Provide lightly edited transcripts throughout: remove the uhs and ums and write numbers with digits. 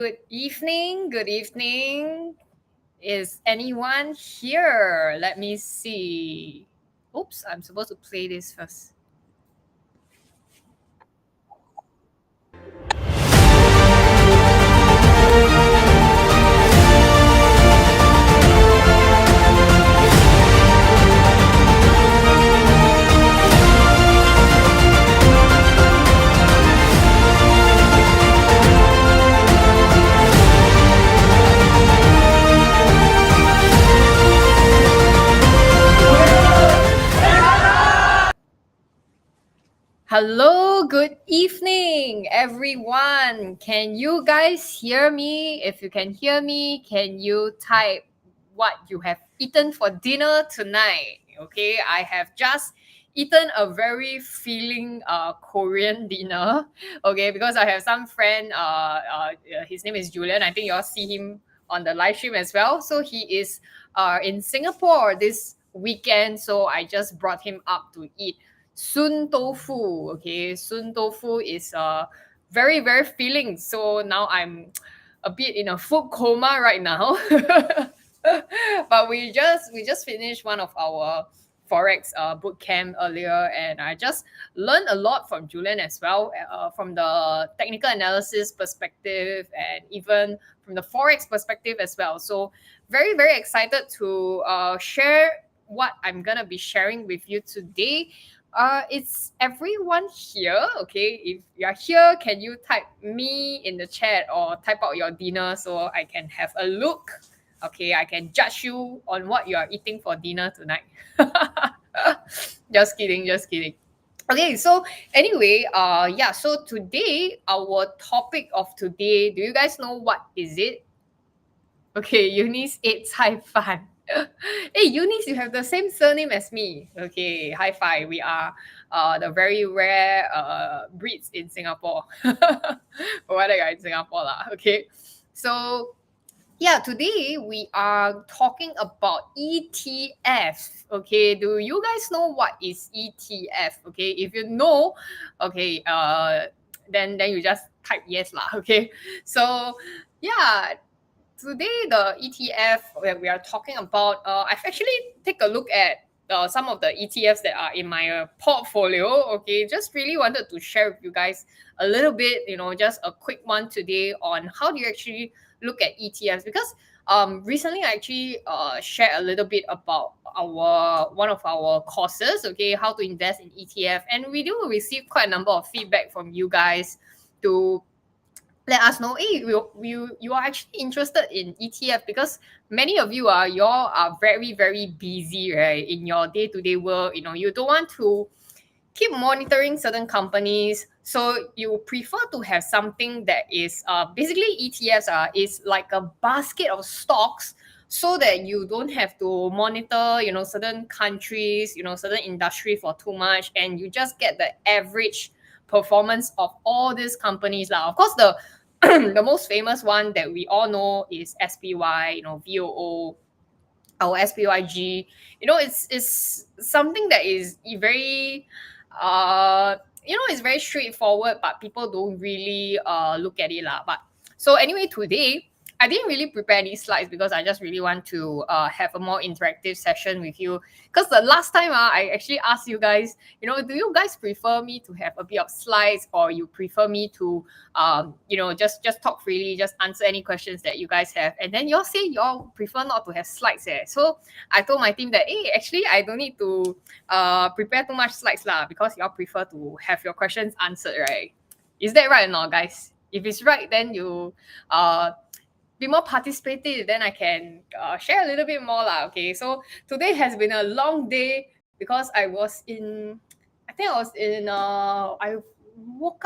Good evening. Good evening. Is anyone here? Let me see. Oops, I'm supposed to play this first. Hello, good evening, everyone. Can you guys hear me? If you can hear me, can you type what you have eaten for dinner tonight? Okay, I have just eaten a very filling Korean dinner. Okay, because I have some friend, his name is Julian. I think you all see him on the live stream as well. So he is in Singapore this weekend. So I just brought him up to eat sun tofu. Okay, sun tofu is very very filling. So now I'm a bit in a food coma right now. But we just finished one of our forex boot camp earlier, and I just learned a lot from Julian as well, from the technical analysis perspective and even from the forex perspective as well. So very very excited to share what I'm gonna be sharing with you today. It's everyone here. Okay, if you are here, can you type me in the chat or type out your dinner so I can have a look? Okay, I can judge you on what you are eating for dinner tonight. Just kidding, just kidding. Okay, so anyway, yeah, so today, our topic of today, do you guys know what is it? Okay, Eunice ate Cai Fan. Hey, Eunice, you have the same surname as me. Okay, high five. We are the very rare breeds in Singapore. Whether you're in Singapore, lah. Okay, so yeah, today we are talking about ETF. Okay, do you guys know what is ETF? Okay, if you know, okay, then you just type yes lah. Okay, so yeah, today the ETF that we are talking about, I've actually take a look at some of the ETFs that are in my portfolio. Okay, just really wanted to share with you guys a little bit, just a quick one today on how do you actually look at ETFs, because recently I actually shared a little bit about our one of our courses, okay, how to invest in ETF, and we do receive quite a number of feedback from you guys to let us know, hey, you are actually interested in ETF, because many of you are y'all are very very busy, right, in your day-to-day work. You don't want to keep monitoring certain companies, so you prefer to have something that is basically ETFs is like a basket of stocks, so that you don't have to monitor certain countries, certain industry for too much, and you just get the average performance of all these companies lah. Of course, the the most famous one that we all know is SPY, VOO, our SPYG. It's something that is very it's very straightforward, but people don't really look at it lah. But so anyway, today I didn't really prepare any slides, because I just really want to have a more interactive session with you. Because the last time I actually asked you guys, do you guys prefer me to have a bit of slides, or you prefer me to just talk freely, just answer any questions that you guys have? And then y'all say y'all prefer not to have slides. So I told my team that, hey, actually I don't need to prepare too much slides lah, because y'all prefer to have your questions answered, right? Is that right or not, guys? If it's right, then you be more participative, then I can share a little bit more lah. Okay, so today has been a long day, because I woke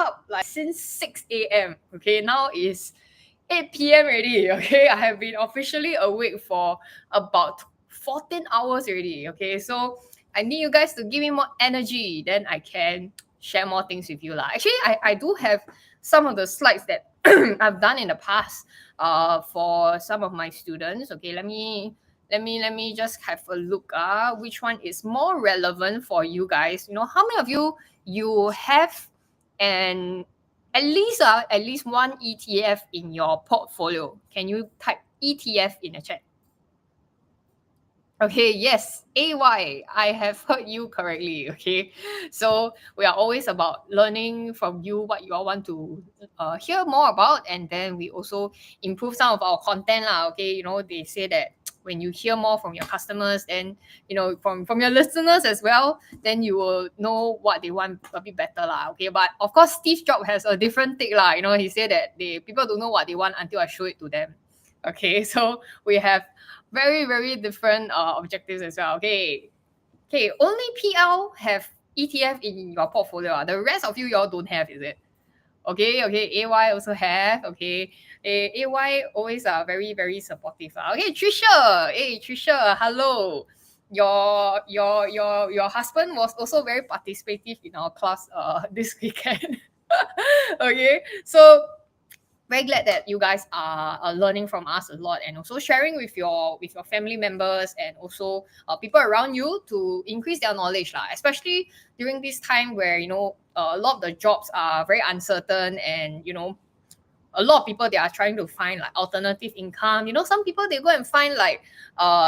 up like since 6 a.m. Okay, now is 8 p.m. already. Okay, I have been officially awake for about 14 hours already. Okay, so I need you guys to give me more energy, then I can share more things with you lah. Actually, I do have some of the slides that I've done in the past for some of my students. Okay, let me just have a look. Which one is more relevant for you guys? How many of you have an at least one ETF in your portfolio. Can you type ETF in the chat? Okay, yes, AY. I have heard you correctly. Okay, so we are always about learning from you what you all want to hear more about, and then we also improve some of our content lah. Okay, they say that when you hear more from your customers, then from your listeners as well, then you will know what they want a bit better lah. Okay, but of course Steve Jobs has a different take lah. He said that people don't know what they want until I show it to them. Okay, so we have very, very different objectives as well. Okay. Okay, only PL have ETF in your portfolio. The rest of you all don't have, is it? Okay, AY also have. Okay. AY always are very, very supportive. Okay, Trisha. Hey, Trisha, hello. Your husband was also very participative in our class this weekend. Okay, so very glad that you guys are learning from us a lot, and also sharing with your family members, and also people around you to increase their knowledge lah. Especially during this time where a lot of the jobs are very uncertain, and a lot of people, they are trying to find like alternative income. Some people, they go and find like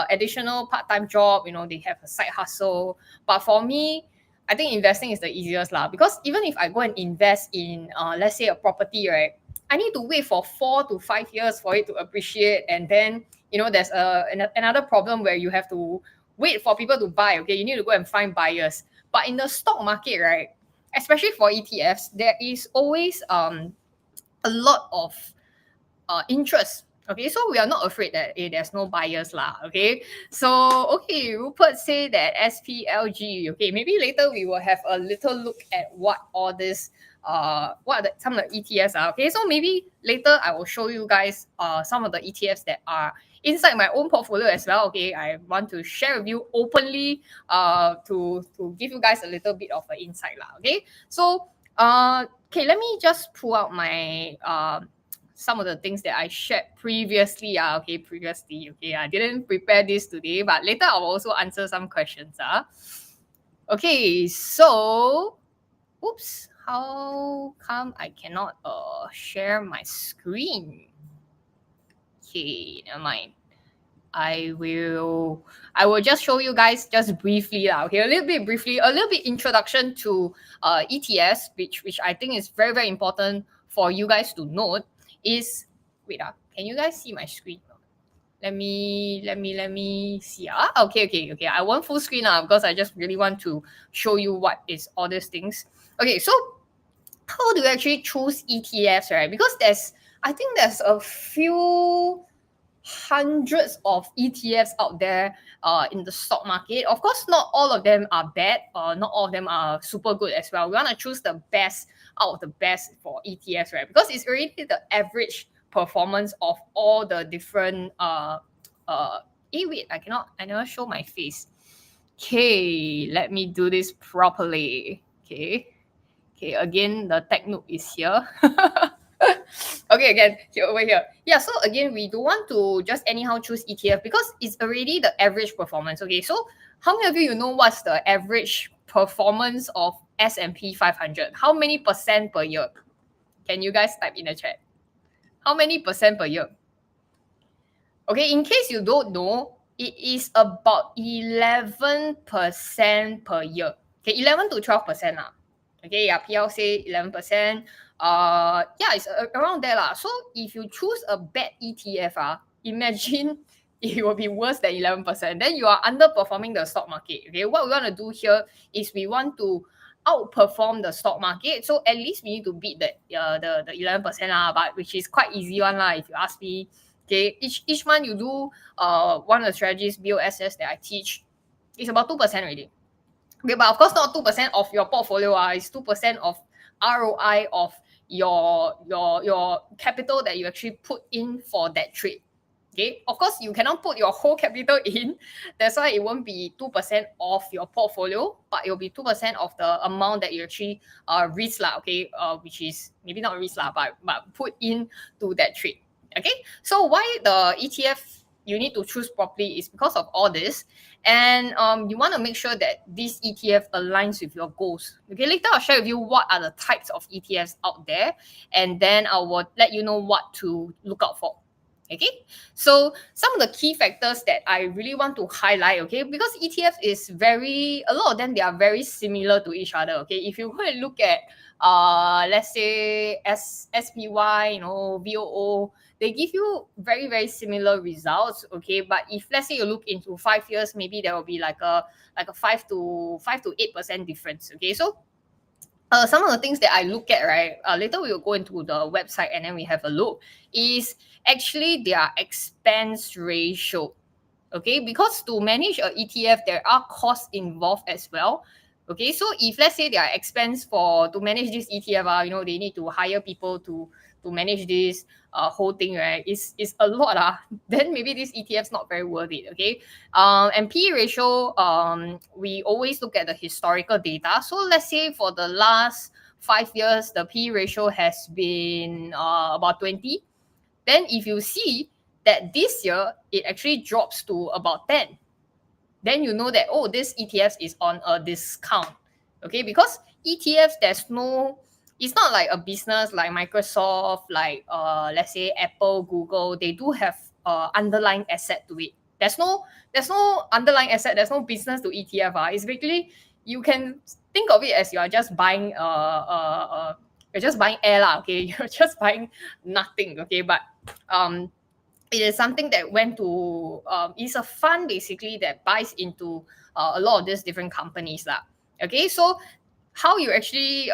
additional part-time job. They have a side hustle. But for me, I think investing is the easiest lah, because even if I go and invest in let's say a property, right, I need to wait for 4 to 5 years for it to appreciate. And then there's another problem where you have to wait for people to buy. Okay, you need to go and find buyers. But in the stock market, right, especially for ETFs, there is always a lot of interest. Okay, so we are not afraid that there's no buyers lah. Okay, so okay, Rupert say that SPLG. Okay, maybe later we will have a little look at what all this what some of the ETFs are. Okay, so maybe later I will show you guys some of the ETFs that are inside my own portfolio as well. Okay, I want to share with you openly to give you guys a little bit of an insight lah. Okay, so okay, let me just pull out my some of the things that I shared previously. Previously. Okay, I didn't prepare this today, but later I will also answer some questions. Okay, so oops, how come I cannot share my screen? Okay, never mind. I will just show you guys just briefly. Okay, a little bit introduction to ETFs, which I think is very, very important for you guys to note. Is wait, can you guys see my screen? Let me see. Okay. I want full screen because I just really want to show you what is all these things. Okay, so how do you actually choose ETFs, right? Because I think there's a few hundreds of ETFs out there in the stock market. Of course, not all of them are bad, or not all of them are super good as well. We want to choose the best out of the best for ETFs, right? Because it's already the average performance of all the different wait, I never show my face. Okay, let me do this properly. Okay, again, the tech noob is here. Okay, again, over here. Yeah, so again, we don't want to just anyhow choose ETF because it's already the average performance. Okay, so how many of you know what's the average performance of S&P 500? How many percent per year? Can you guys type in the chat? How many percent per year? Okay, in case you don't know, it is about 11% per year. Okay, 11 to 12%. Okay, yeah, PL say 11%. Yeah, it's around there lah. So if you choose a bad ETF, imagine it will be worse than 11%. Then you are underperforming the stock market. Okay, what we want to do here is we want to outperform the stock market. So at least we need to beat the 11% but which is quite easy one if you ask me. Okay, each month you do one of the strategies BOSS that I teach, it's about 2% already. Okay, but of course not 2% of your portfolio. It's 2% of ROI of your capital that you actually put in for that trade. Okay, of course you cannot put your whole capital in. That's why it won't be 2% of your portfolio, but it will be 2% of the amount that you actually risk lah. Okay, which is maybe not risk lah, but put in to that trade. Okay, so why the ETF you need to choose properly is because of all this. And you want to make sure that this ETF aligns with your goals. Okay, later I'll share with you what are the types of ETFs out there, and then I will let you know what to look out for. Okay, so some of the key factors that I really want to highlight, okay, because ETF is a lot of them, they are very similar to each other. Okay, if you go and look at let's say SPY, VOO, they give you very similar results. Okay, but if let's say you look into 5 years, maybe there will be like a 5 to 8% difference. Okay, so some of the things that I look at, right? Later we will go into the website and then we have a look. Is actually their expense ratio. Okay, because to manage a ETF, there are costs involved as well. Okay, so if let's say their expense for to manage this ETF, they need to hire people to manage this whole thing, right? Is a lot, then maybe this ETF's not very worth it. Okay, and P ratio, we always look at the historical data. So let's say for the last 5 years, the P ratio has been about 20. Then if you see that this year it actually drops to about 10, then you know that, oh, this ETF is on a discount. Okay, because ETFs, it's not like a business like Microsoft, like let's say Apple, Google. They do have underlying asset to it. There's no underlying asset, there's no business to ETF. It's basically, you can think of it as you are just buying you're just buying air lah, okay. You're just buying nothing. Okay, but it is something that went to it's a fund basically that buys into a lot of these different companies lah. Okay, so how you actually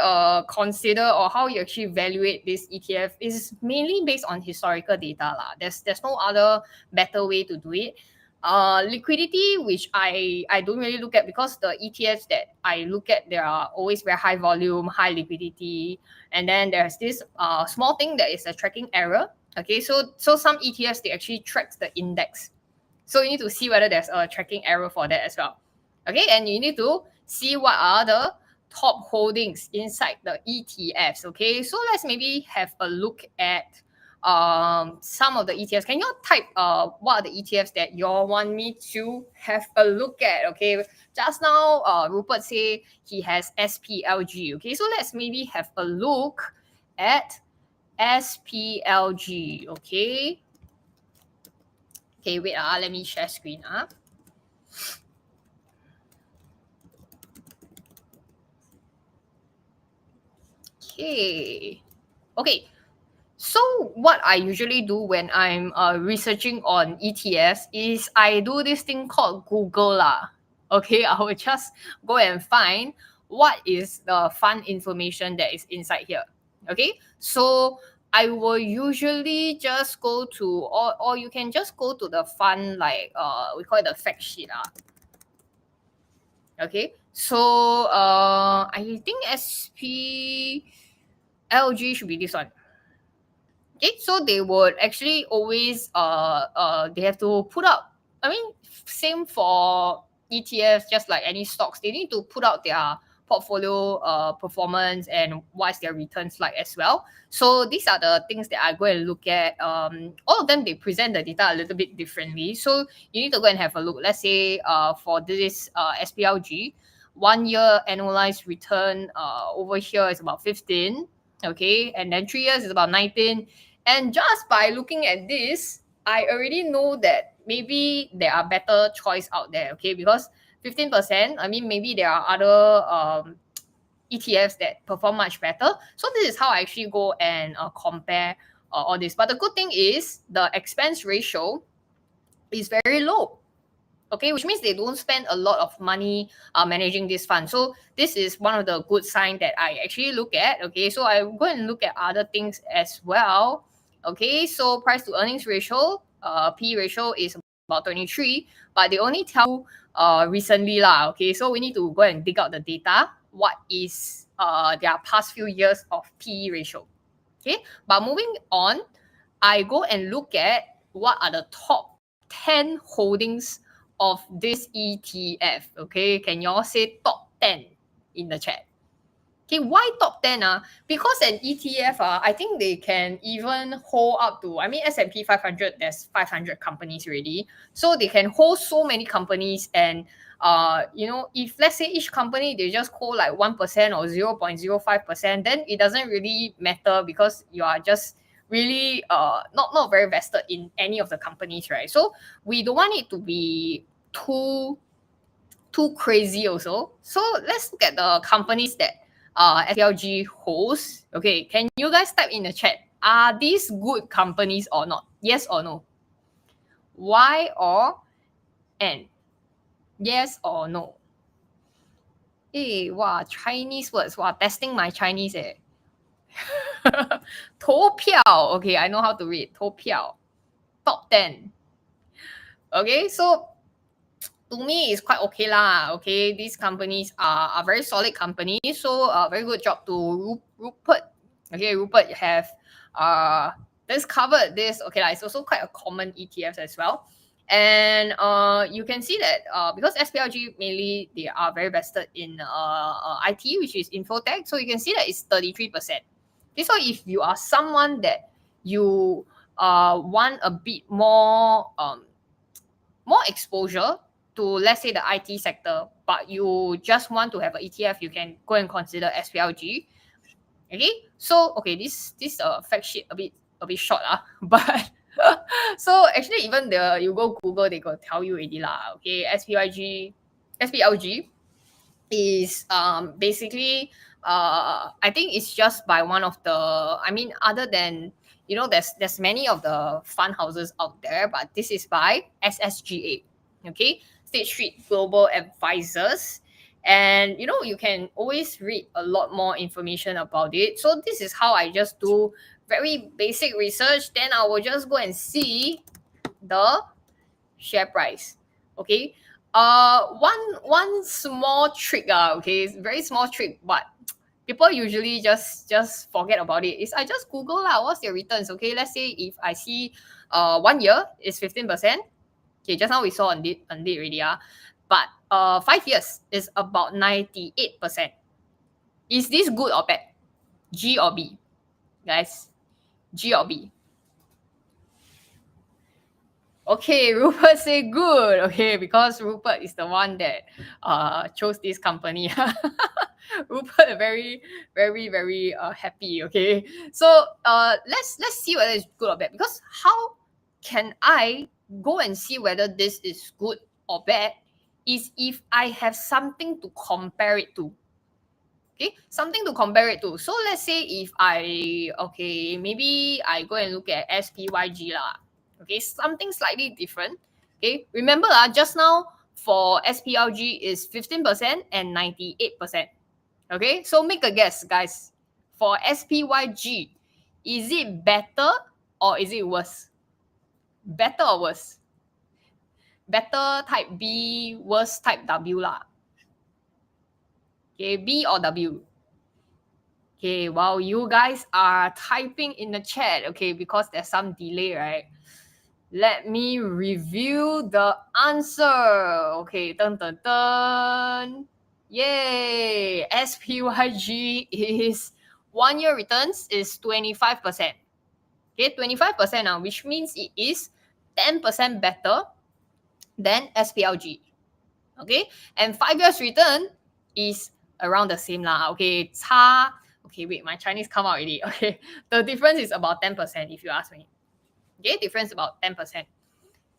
consider or how you actually evaluate this ETF is mainly based on historical data lah. There's no other better way to do it. Liquidity, which I don't really look at, because the ETFs that I look at, they are always very high volume, high liquidity, and then there's this small thing that is a tracking error. Okay, so some ETFs, they actually track the index, so you need to see whether there's a tracking error for that as well. Okay, and you need to see what are the top holdings inside the ETFs. Okay, so let's maybe have a look at some of the ETFs. Can you type what are the ETFs that you all want me to have a look at? Okay, just now Rupert say he has SPLG. Okay, so let's maybe have a look at SPLG. Okay, wait, let me share screen. Okay, so what I usually do when I'm researching on ETFs is I do this thing called Google lah. Okay, I will just go and find what is the fund information that is inside here. Okay, so I will usually just go to, or you can just go to the fund, like we call it the fact sheet. Okay, so I think SPLG should be this one. Okay, so they would actually always they have to put up, I mean, same for ETFs, just like any stocks, they need to put out their portfolio performance and what's their returns like as well. So these are the things that I go and look at. All of them, they present the data a little bit differently, so you need to go and have a look. Let's say for this SPLG, 1 year annualized return over here is about 15. Okay, and then 3 years is about 19. And just by looking at this, I already know that maybe there are better choice out there. Okay, because 15%, I mean, maybe there are other ETFs that perform much better. So this is how I actually go and compare all this. But the good thing is the expense ratio is very low. Okay, which means they don't spend a lot of money managing this fund. So this is one of the good signs that I actually look at. Okay, so I go and look at other things as well. Okay, so price to earnings ratio, P ratio is about 23, but they only tell recently lah. Okay, so we need to go and dig out the data. What is their past few years of P ratio? Okay, but moving on, I go and look at what are the top 10 holdings of this ETF. Okay, can y'all say top 10 in the chat? Okay, why top 10? Because an ETF, I think they can even hold up to, I mean, S&P 500, there's 500 companies already. So they can hold so many companies. And, if let's say each company, they just hold like 1% or 0.05%, then it doesn't really matter because you are just really not very vested in any of the companies, right? So we don't want it to be too crazy also. So let's look at the companies that SPLG hosts. Okay, can you guys type in the chat? Are these good companies or not? Yes or no? Y or N? Yes or no? Wow, Chinese words. Wow, testing my Chinese. 投票. Okay, I know how to read. 投票. Top 10. Okay, so to me it's quite okay lah. Okay, these companies are very solid companies. So very good job to Rupert. Okay, Rupert have discovered this. Okay, it's also quite a common ETFs as well. And you can see that because SPLG mainly they are very vested in IT, which is infotech. So you can see that it's 33%. Okay, so if you are someone that you want a bit more exposure to, let's say, the IT sector, but you just want to have an ETF, you can go and consider SPLG. Okay, so okay, this fact sheet a bit short but so actually even you go Google, they go tell you already lah. Okay, SPLG is basically I think it's just by one of the, I mean, other than, there's many of the fund houses out there, but this is by SSGA. Okay, State Street Global Advisors. And you can always read a lot more information about it. So this is how I just do very basic research, then I will just go and see the share price. Okay, one small trick, okay, it's very small trick, but people usually just forget about it, is I just Google lah, what's their returns. Okay, let's say if I see 1 year is 15%. Okay, just now we saw on it already, but 5 years is about 98%. Is this good or bad? G or B, guys? G or B? Okay, Rupert say good. Okay, because Rupert is the one that chose this company. Rupert very, very, very happy. Okay, so let's see whether it's good or bad. Because how can I go and see whether this is good or bad? Is if I have something to compare it to. Okay, something to compare it to. So let's say if maybe I go and look at SPYG lah. Okay, something slightly different. Okay, remember just now for SPLG is 15% and 98%. Okay, so make a guess, guys. For SPYG, is it better or is it worse? Better or worse? Better type B, worse type W lah. Okay, B or W? Okay, while you guys are typing in the chat, okay, because there's some delay, right? Let me review the answer. Okay, dun dun dun. Yay! SPYG is 1 year returns is 25%. Okay, 25% now, which means it is 10% better than SPLG. Okay, and 5 years return is around the same lah. Okay, okay, wait, my Chinese come out already. Okay, the difference is about 10% if you ask me. Okay, difference about 10%.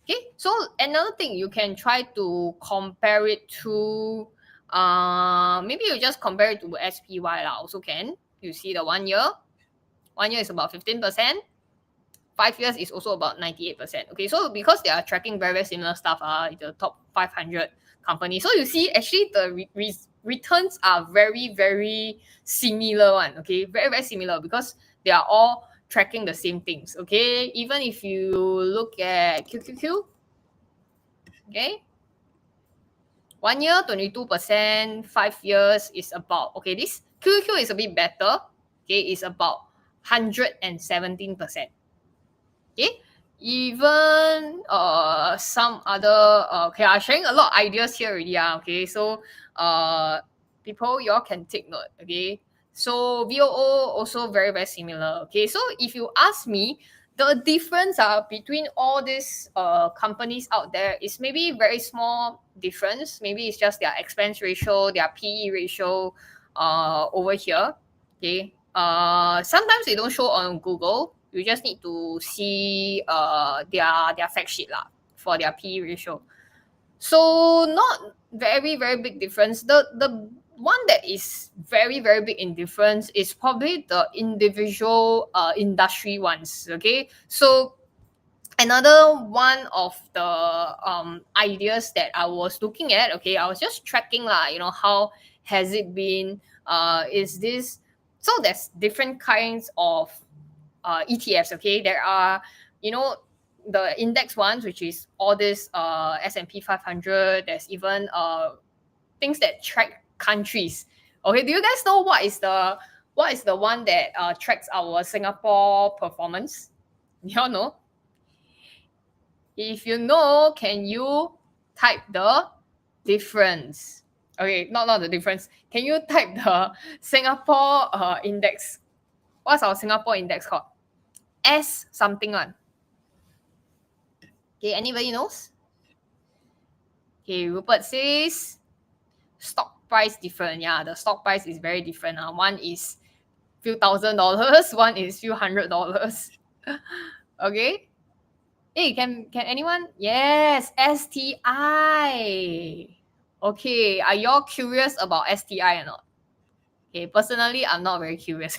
Okay, so another thing you can try to compare it to, maybe you just compare it to SPY lah, also can. You see the 1 year. 1 year is about 15%. 5 years is also about 98%. Okay, so because they are tracking very, very similar stuff, the top 500 companies. So you see, actually, the returns are very, very similar one. Okay, very, very similar because they are all tracking the same things. Okay, even if you look at QQQ, okay, 1 year 22%, 5 years is about, okay, this QQQ is a bit better. Okay, it's about 117%. Okay, even some other okay, I'm sharing a lot of ideas here already. Okay, so people, y'all can take note. Okay, So VOO also very, very similar. Okay, so if you ask me, the difference between all these companies out there is maybe very small difference. Maybe it's just their expense ratio, their PE ratio over here. Okay. Sometimes they don't show on Google. You just need to see their fact sheet lah for their PE ratio. So not very, very big difference. The one that is very, very big in difference is probably the individual industry ones. Okay. So another one of the ideas that I was looking at, okay, I was just tracking lah, how has it been? Is this so there's different kinds of ETFs, okay? There are, the index ones, which is all this S&P 500. There's even things that track countries. Okay, do you guys know what is the one that tracks our Singapore performance? You all know? If you know, can you type the difference? Okay, not the difference. Can you type the Singapore index? What's our Singapore index called? S something one. Okay, anybody knows? Okay, Rupert says stock price different. Yeah, the stock price is very different. One is few $1,000, one is few $100. Okay. Hey, can anyone? Yes, STI. Okay, are y'all curious about STI or not? Okay, personally, I'm not very curious.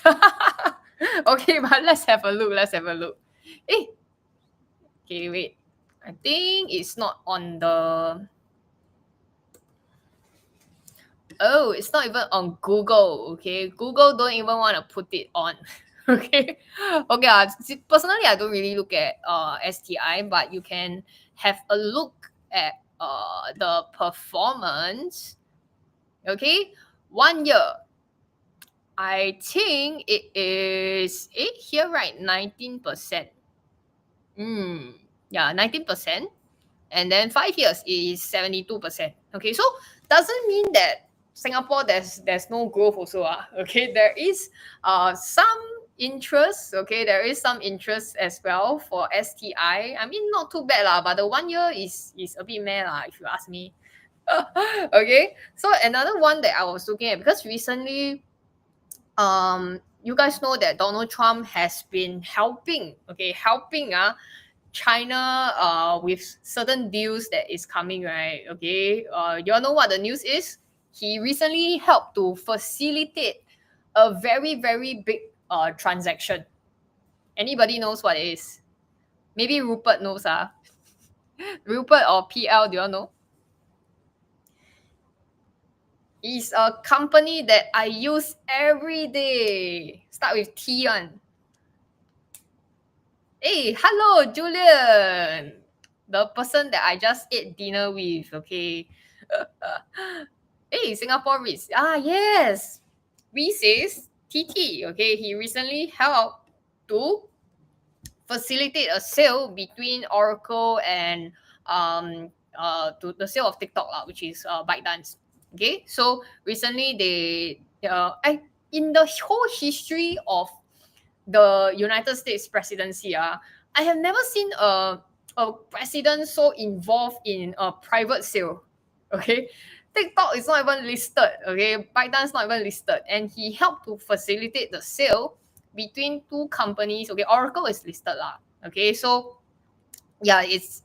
Okay, but let's have a look. Hey, okay, wait. I think it's not on the. Oh, it's not even on Google. Okay, Google don't even want to put it on. Okay, okay. Personally, I don't really look at STI, but you can have a look at the performance. Okay, 1 year. I think it is here, right, 19%. Yeah, 19%. And then 5 years is 72%. Okay, so doesn't mean that Singapore there's no growth also. Okay, there is some interest. Okay, there is some interest as well for STI. I mean, not too bad lah, but the 1 year is a bit meh lah, if you ask me. Okay, so another one that I was looking at, because recently you guys know that Donald Trump has been helping China with certain deals that is coming, right? Okay, you all know what the news is? He recently helped to facilitate a very, very big transaction. Anybody knows what it is? Maybe Rupert knows. Rupert or PL, do you all know? It's a company that I use every day. Start with T one. Hey, hello, Julian. The person that I just ate dinner with, okay. Hey, Singapore REITs. Yes. Reese says TT, okay. He recently helped to facilitate a sale between Oracle and to the sale of TikTok, which is ByteDance. Okay, so recently in the whole history of the United States presidency, I have never seen a president so involved in a private sale. Okay, TikTok is not even listed. Okay, ByteDance not even listed, and he helped to facilitate the sale between two companies. Okay, Oracle is listed lah. Okay, so yeah, it's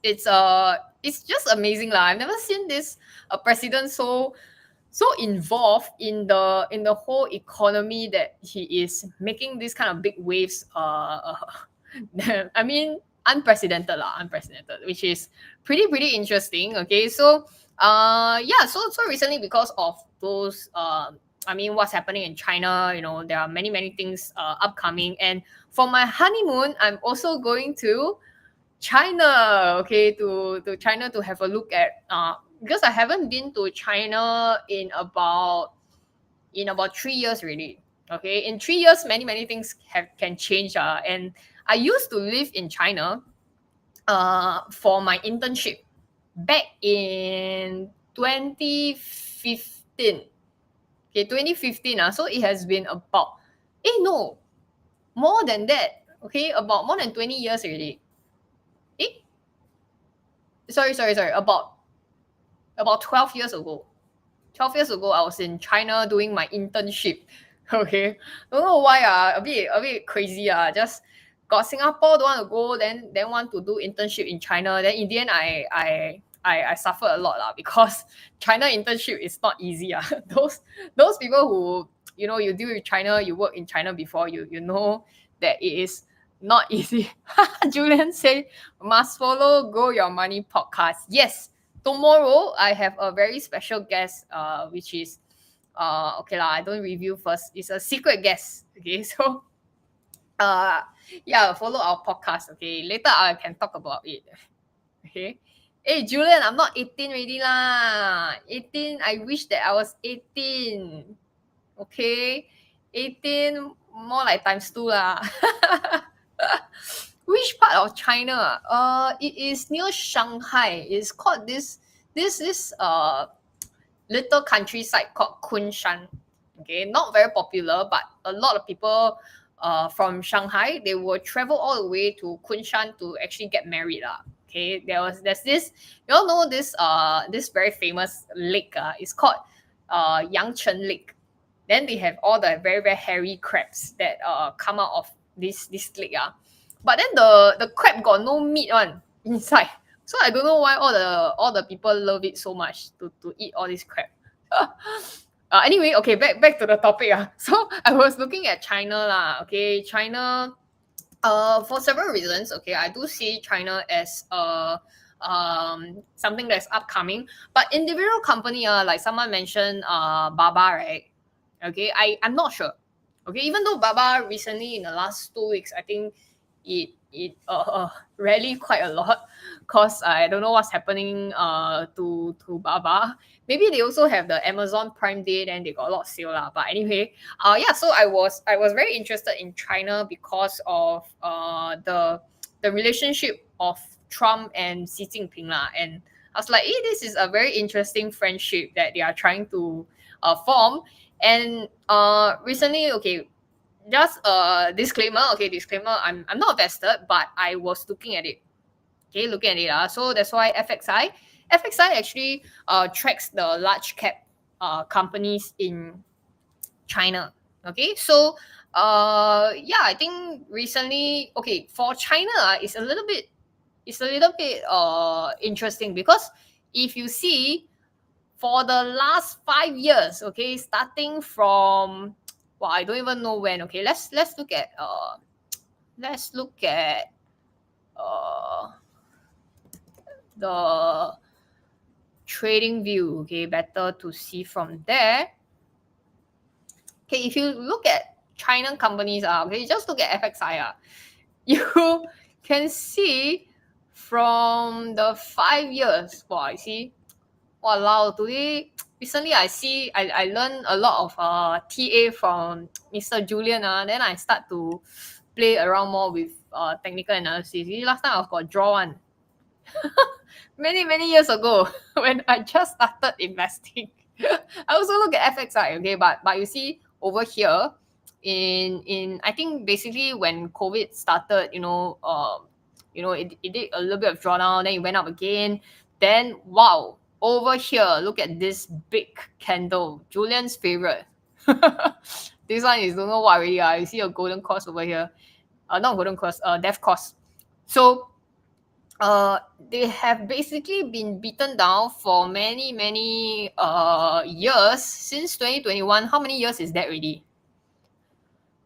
just amazing lah. I've never seen this a president so involved in the whole economy that he is making these kind of big waves. I mean, unprecedented, which is pretty interesting. Okay, so yeah, so recently, because of those I mean, what's happening in China, there are many things upcoming, and for my honeymoon, I'm also going to China, okay, to China to have a look at because I haven't been to China in about 3 years really. Okay, in 3 years, many things can change. And I used to live in China for my internship back in 2015. Okay, 2015. So it has been about, no, more than that. Okay, about more than 20 years already. Eh, sorry. About 12 years ago. 12 years ago, I was in China doing my internship. Okay. Don't know why, a bit crazy. Just got Singapore, don't want to go, then want to do internship in China. Then in the end, I suffered a lot because China internship is not easy. Those people who, you deal with China, you work in China before, you know that it is not easy. Julian say, must follow Grow Your Money podcast. Yes, tomorrow I have a very special guest, which is okay lah. I don't review first. It's a secret guest. Okay, so uh yeah, follow our podcast. Okay, later I can talk about it. Okay. Hey Julian, I'm not 18 already lah. 18. I wish that I was 18. Okay, 18 more like times two lah. Which part of China? It is near Shanghai. It's called this little countryside called Kunshan. Okay, not very popular, but a lot of people from Shanghai, they will travel all the way to Kunshan to actually get married. Okay, there's this, you all know this very famous lake. It's called Yangchen Lake. Then they have all the very, very hairy crabs that come out of this lake. But then the crab got no meat one inside. So I don't know why all the people love it so much to eat all this crab. Anyway, okay, back to the topic. So I was looking at China lah. Okay, China. For several reasons. Okay, I do see China as something that's upcoming. But individual company, like someone mentioned, Baba, right? Okay, I'm not sure. Okay, even though Baba recently in the last 2 weeks, I think it rallied quite a lot, cause I don't know what's happening to Baba. Maybe they also have the Amazon Prime Day, then they got a lot of sale lah. But anyway, yeah. So I was very interested in China because of the relationship of Trump and Xi Jinping lah, and I was like, this is a very interesting friendship that they are trying to form. And recently, okay, just a disclaimer. Okay, disclaimer. I'm not vested, but I was looking at it. Okay, looking at it. So that's why FXI actually tracks the large cap companies in China. Okay, so yeah, I think recently, okay, for China, it's a little bit interesting because if you see for the last 5 years, okay, starting from, well, I don't even know when. Okay, let's look at the trading view. Okay, better to see from there. Okay, if you look at China companies, okay, just look at FXI. You can see from the 5 years. Wow, I see. Walao, today recently I learned a lot of TA from Mr. Julian. Then I start to play around more with technical analysis. Last time I got draw one. Many years ago when I just started investing. I also look at FXI, okay, but you see over here in I think basically when COVID started, it did a little bit of drawdown, then it went up again. Then wow, over here, look at this big candle, Julian's favorite. This one is don't know what already. You see a golden cross over here. Not golden cross, death cross. So they have basically been beaten down for many years since 2021. How many years is that already?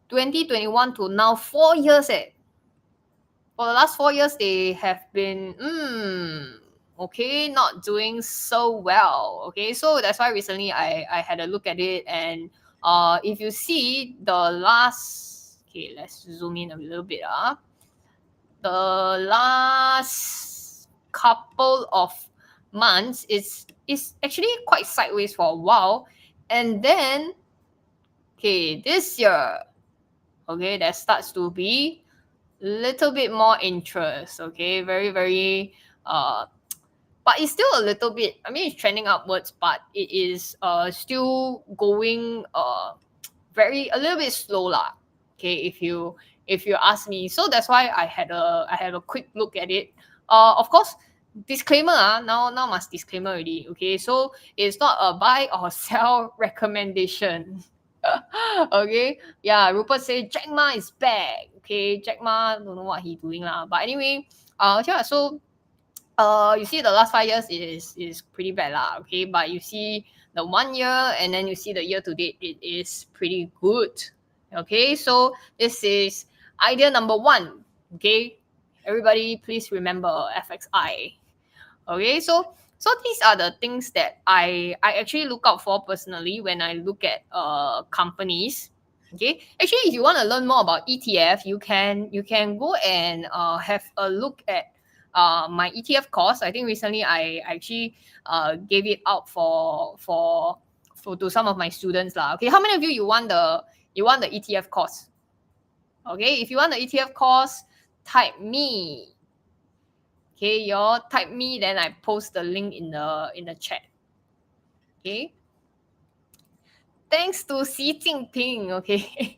2021 to now, 4 years. For the last 4 years, they have been okay, not doing so well. Okay, so that's why recently I had a look at it, and if you see the last, okay, let's zoom in a little bit. The last couple of months is actually quite sideways for a while, and then okay, this year, okay, that starts to be little bit more interest. Okay, very but it's still a little bit, I mean, it's trending upwards, but it is still going a little bit slow lah. Okay, if you ask me. So that's why I had a quick look at it. Of course, disclaimer, now must disclaimer already. Okay, so it's not a buy or sell recommendation. Okay, yeah, Rupert say Jack Ma is back. Okay, Jack Ma don't know what he doing lah, but anyway, yeah, so you see the last 5 years is pretty bad lah. Okay, but you see the 1 year and then you see the year to date, it is pretty good. Okay, so this is idea number one. Okay, everybody please remember FXI. Okay, so these are the things that I actually look out for personally when I look at companies. Okay, actually, if you want to learn more about ETF, you can go and have a look at my ETF course. I think recently I actually gave it out for to some of my students lah. Okay, how many of you want the ETF course? Okay, if you want the ETF course, type me. Okay, y'all type me, then I post the link in the chat. Okay. Thanks to Xi Jinping. Okay.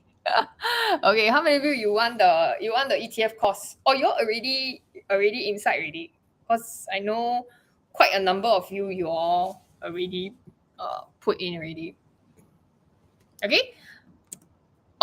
Okay, how many of you want the ETF course? Oh, you're already inside already. Because I know quite a number of you all already put in already. Okay.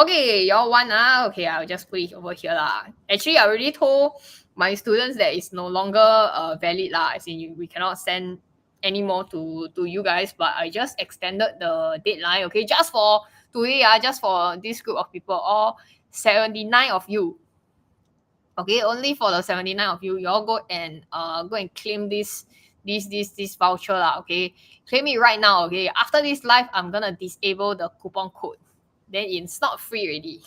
Okay, y'all want okay, I'll just put it over here lah. Actually, I already told my students that it's no longer valid lah. As in, we cannot send any more to you guys, but I just extended the deadline. Okay, just for today, just for this group of people, all 79 of you. Okay, only for the 79 of you, y'all go and claim this voucher lah. Okay, claim it right now. Okay, after this live, I'm gonna disable the coupon code. Then it's not free already.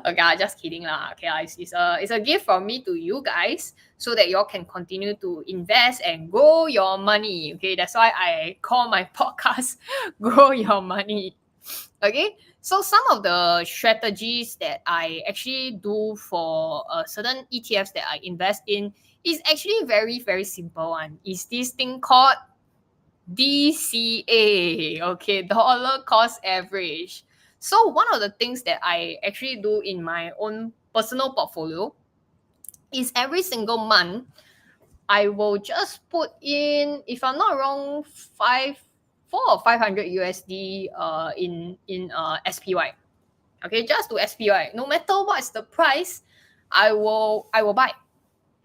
Okay, just kidding lah. Okay, it's a gift from me to you guys so that y'all can continue to invest and grow your money. Okay, that's why I call my podcast Grow Your Money. Okay, so some of the strategies that I actually do for certain ETFs that I invest in is actually very, very simple one. Is this thing called DCA, okay, dollar cost average. So one of the things that I actually do in my own personal portfolio is every single month, I will just put in, if I'm not wrong, 4 or 500 USD in SPY. Okay, just to SPY. No matter what is the price, I will buy.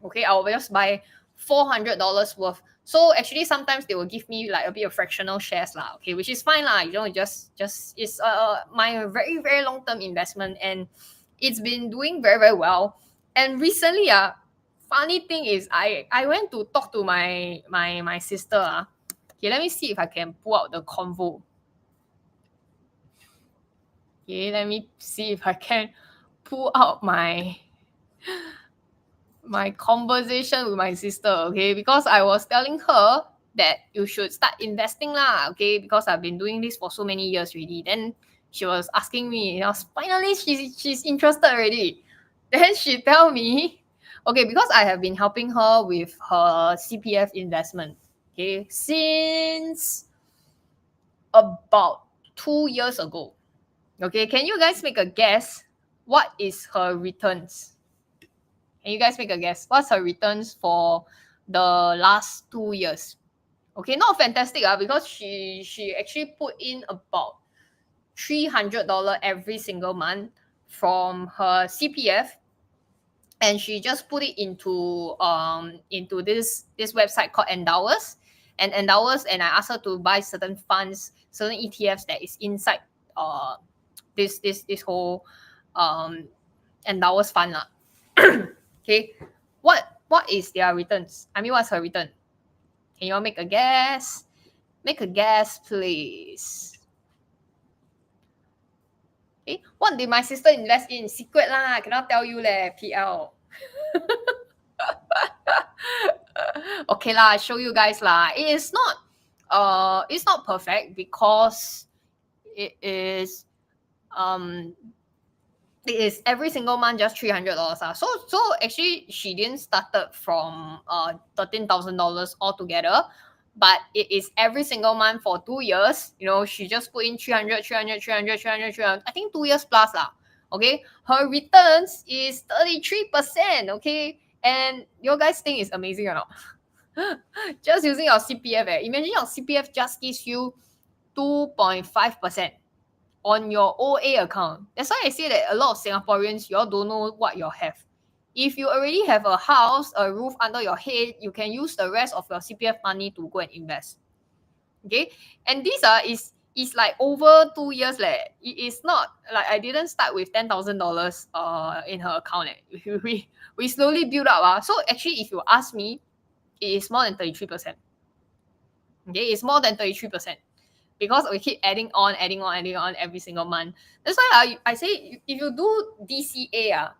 Okay, I will just buy $400 worth. So actually, sometimes they will give me like a bit of fractional shares lah. Okay, which is fine lah. You know, just it's my very, very long term investment, and it's been doing very, very well. And recently, funny thing is I went to talk to my sister. Okay, let me see if I can pull out the convo. Okay, let me see if I can pull out my conversation with my sister, okay? Because I was telling her that you should start investing lah, okay? Because I've been doing this for so many years already. Then she was asking me, finally she's interested already. Then she tell me, okay, because I have been helping her with her CPF investment, okay, since about 2 years ago. Okay, can you guys make a guess? What is her returns? Can you guys make a guess? What's her returns for the last 2 years? Okay, not fantastic because she actually put in about $300 every single month from her CPF, and she just put it into this website called Endowers, and I asked her to buy certain funds, certain ETFs that is inside this whole Endowers fund lah. Okay, what is their returns? I mean, what's her return? Can you all make a guess? Make a guess, please. Okay, what did my sister invest in? Secret lah, cannot tell you leh, PL. Okay lah, I show you guys lah. It's not perfect because it is it is every single month just $300. So actually she didn't started from $13,000 altogether, but it is every single month for 2 years. You know, she just put in 300, 300, 300, 300, 300. I think 2 years plus lah. Okay, her returns is 33%. Okay, and your guys think it's amazing or not? Just using your CPF. Imagine your CPF just gives you 2.5% on your OA account. That's why I say that a lot of Singaporeans, you all don't know what you have. If you already have a house, a roof under your head, you can use the rest of your CPF money to go and invest. Okay, and these is like over 2 years. It is not like I didn't start with $10,000 in her account. We slowly build up. So actually, if you ask me, it is more than 33%. Okay, it's more than 33%. Because we keep adding on every single month. That's why I say if you do DCA,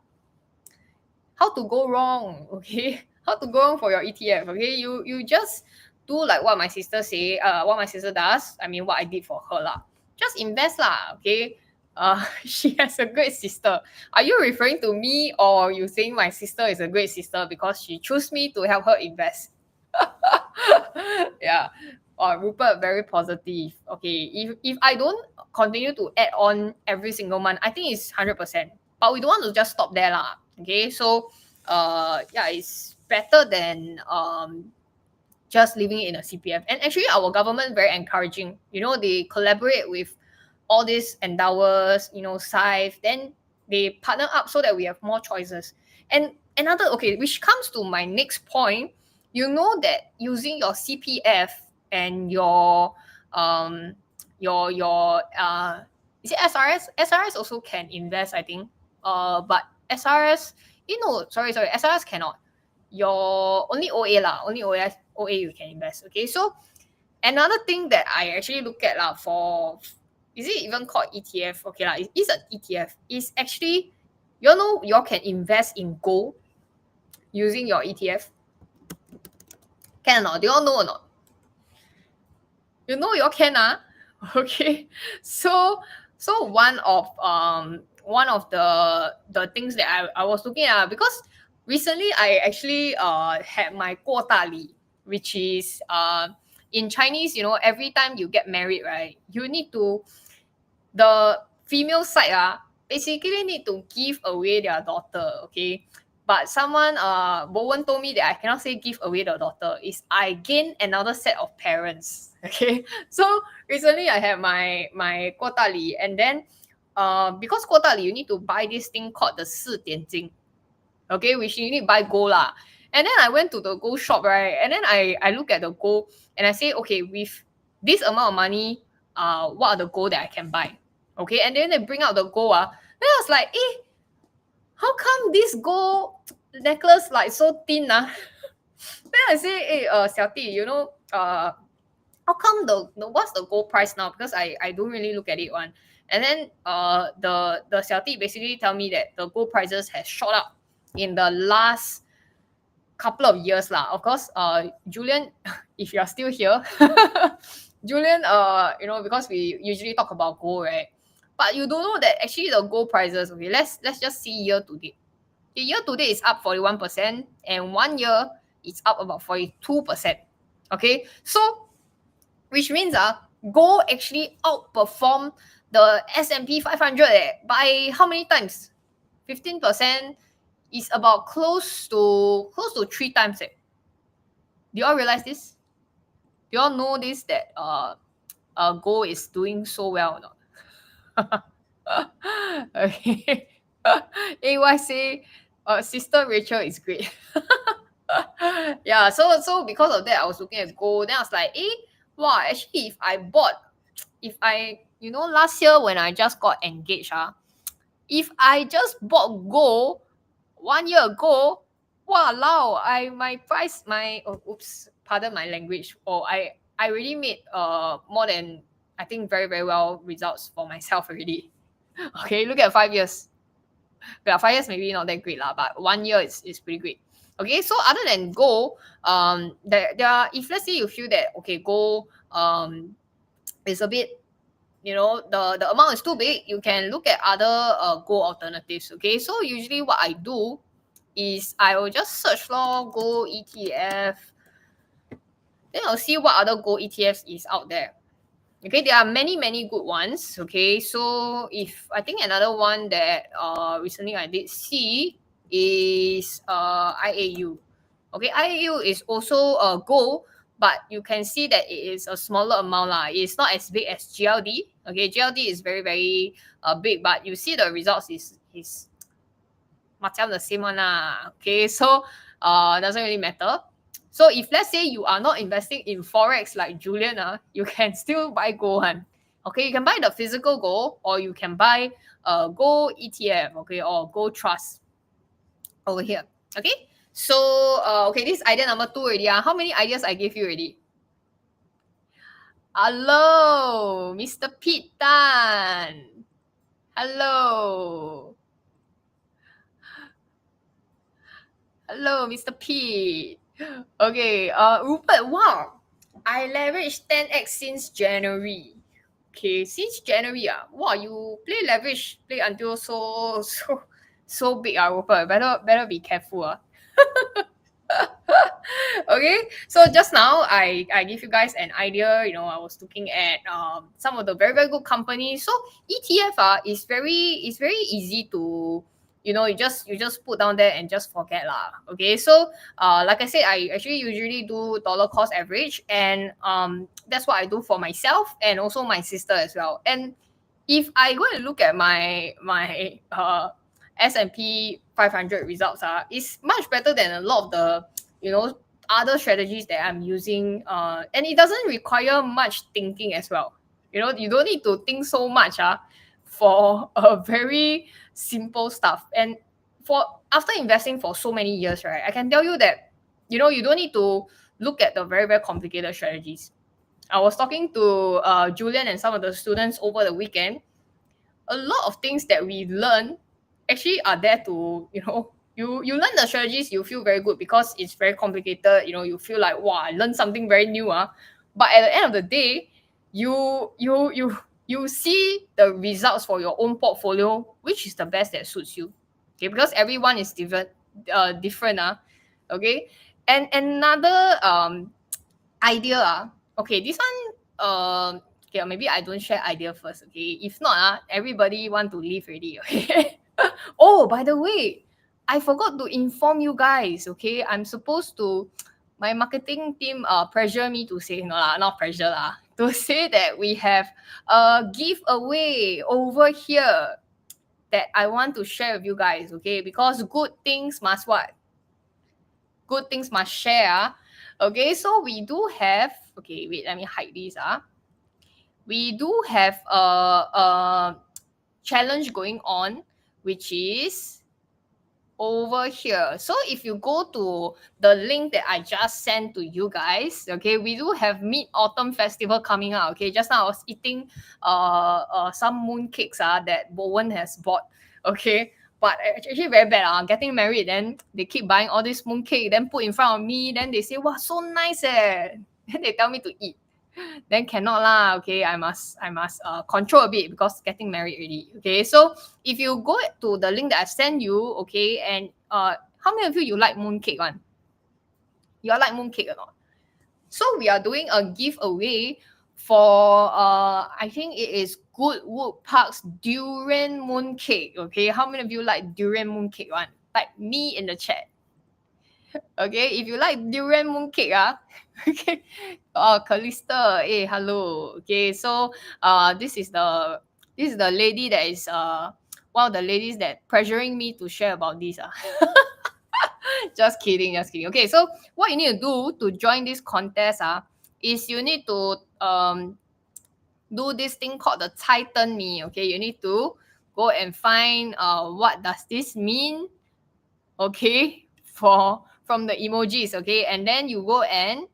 how to go wrong, okay? How to go wrong for your ETF, okay? You just do like what my sister say, what my sister does. I mean, what I did for her lah. Just invest lah, okay? She has a great sister. Are you referring to me or you saying my sister is a great sister because she chose me to help her invest? Yeah. Rupert, very positive. Okay, if I don't continue to add on every single month, I think it's 100%. But we don't want to just stop there lah. Okay, so yeah, it's better than just leaving it in a CPF. And actually, our government very encouraging. You know, they collaborate with all these endowers, you know, SIFE, then they partner up so that we have more choices. And another, okay, which comes to my next point, you know that using your CPF and your is it SRS? SRS also can invest, I think. But SRS, SRS cannot. Your only OA lah, only OA you can invest. Okay, so another thing that I actually look at lah for, is it even called ETF? Okay lah, it is an ETF. It's actually, you know, you can invest in gold using your ETF. Can or not? Do you all know or not? You know you all can okay. So one of the things that I was looking at, because recently I actually had my 过大礼, which is in Chinese, you know, every time you get married, right, you need to, the female side basically need to give away their daughter, okay? But someone, Bowen told me that I cannot say give away the daughter. Is I gain another set of parents. Okay. So recently I had my 过大礼, and then because 过大礼 you need to buy this thing called the 4点金. Okay, which you need to buy gold lah. And then I went to the gold shop, right? And then I look at the gold and I say, okay, with this amount of money, what are the gold that I can buy? Okay, and then they bring out the gold. Then I was like, how come this gold necklace like so thin? Then I say, hey, 小弟, you know, how come the what's the gold price now? Because I don't really look at it one. And then the 小弟 basically tell me that the gold prices has shot up in the last couple of years lah. Of course, Julian, if you are still here, Julian, you know, because we usually talk about gold, right? But you don't know that actually the gold prices, okay, let's just see year to date. The year to date is up 41%, and 1 year it's up about 42%. Okay, so which means gold actually outperformed the S&P 500 by how many times? 15% is about close to 3 times. Do you all realize this? Do you all know this, that gold is doing so well or not? Okay. AY say, sister Rachel is great. Yeah, so because of that, I was looking at gold. Then I was like, wow, actually, if I, you know, last year when I just got engaged, if I just bought gold 1 year ago, wow, pardon my language. I already made more than, I think, very, very well results for myself already. Okay, look at 5 years. Yeah, 5 years maybe not that great lah, but 1 year is pretty great. Okay, so other than gold, there are, if let's say you feel that, okay, gold is a bit, the amount is too big, you can look at other gold alternatives. Okay, so usually what I do is I will just search for gold ETF, then I'll see what other gold ETFs is out there. Okay, there are many good ones. Okay, so if I think another one that recently I did see is IAU. Okay, IAU is also a gold, but you can see that it is a smaller amount lah. It's not as big as GLD. Okay, GLD is very big, but you see the results is macam the same one lah. Okay, so doesn't really matter. So if let's say you are not investing in forex like Julian, you can still buy gold. Okay, you can buy the physical gold, or you can buy gold ETF, okay, or gold trust over here. Okay, so okay, this is idea number 2 already. How many ideas I gave you already? Hello, Mr. Pete Tan. Hello. Hello, Mr. P. Okay, Rupert, wow. I leveraged 10x since January. Okay, since January, wow, you play leverage, play until so big, Rupert. Better be careful. Okay, so just now I give you guys an idea. I was looking at some of the very good companies. So ETF is very easy to you just put down there and just forget lah. Okay, so like I said, I actually usually do dollar cost average, and that's what I do for myself and also my sister as well. And if I go and look at my S&P 500 results, it's much better than a lot of the other strategies that I'm using, and it doesn't require much thinking as well. You don't need to think so much for a very simple stuff. And for after investing for so many years, right, I can tell you that you don't need to look at the very complicated strategies. I was talking to Julian and some of the students over the weekend. A lot of things that we learn actually are there to you learn the strategies, you feel very good because it's very complicated. You feel like, wow, I learned something very new. But at the end of the day, you see the results for your own portfolio, which is the best that suits you. Okay, because everyone is different. Okay, and another idea. Okay, this one okay, maybe I don't share idea first. Okay, if not everybody want to leave already. Okay. Oh, by the way, I forgot to inform you guys. Okay, I'm supposed to, my marketing team pressure me to say, no lah, not pressure lah, to say that we have a giveaway over here that I want to share with you guys. Okay, because good things must what? Good things must share. Okay, so we do have, okay, wait, let me hide this. We do have a challenge going on, which is over here. So if you go to the link that I just sent to you guys, okay, we do have Mid-Autumn Festival coming out. Okay, just now I was eating some mooncakes that Bowen has bought. Okay, but actually very bad. Getting married, then they keep buying all this mooncake, then put in front of me, then they say, wow, so nice then they tell me to eat. Then cannot lah. Okay, I must control a bit because getting married already. Okay, so if you go to the link that I sent you, okay, and how many of you like mooncake one? You all like mooncake or not? So we are doing a giveaway for I think it is Goodwood Park's durian mooncake. Okay, how many of you like durian mooncake one? Like me in the chat. Okay, if you like durian mooncake, okay. Oh, Callista, hey, hello. Okay, so this is the lady that is one of the ladies that pressuring me to share about this. Just kidding. Okay, so what you need to do to join this contest is you need to do this thing called the Titan Me. Okay, you need to go and find what does this mean. Okay, from the emojis. Okay, and then you go and